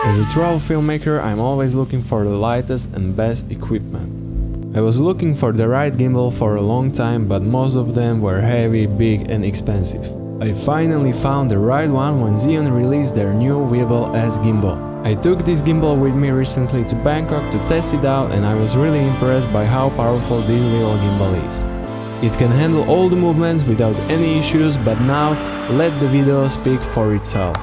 As a travel filmmaker, I'm always looking for the lightest and best equipment. I was looking for the right gimbal for a long time, but most of them were heavy, big and expensive. I finally found the right one when Zhiyun released their new Weebill-S gimbal. I took this gimbal with me recently to Bangkok to test it out, and I was really impressed by how powerful this little gimbal is. It can handle all the movements without any issues, but now let the video speak for itself.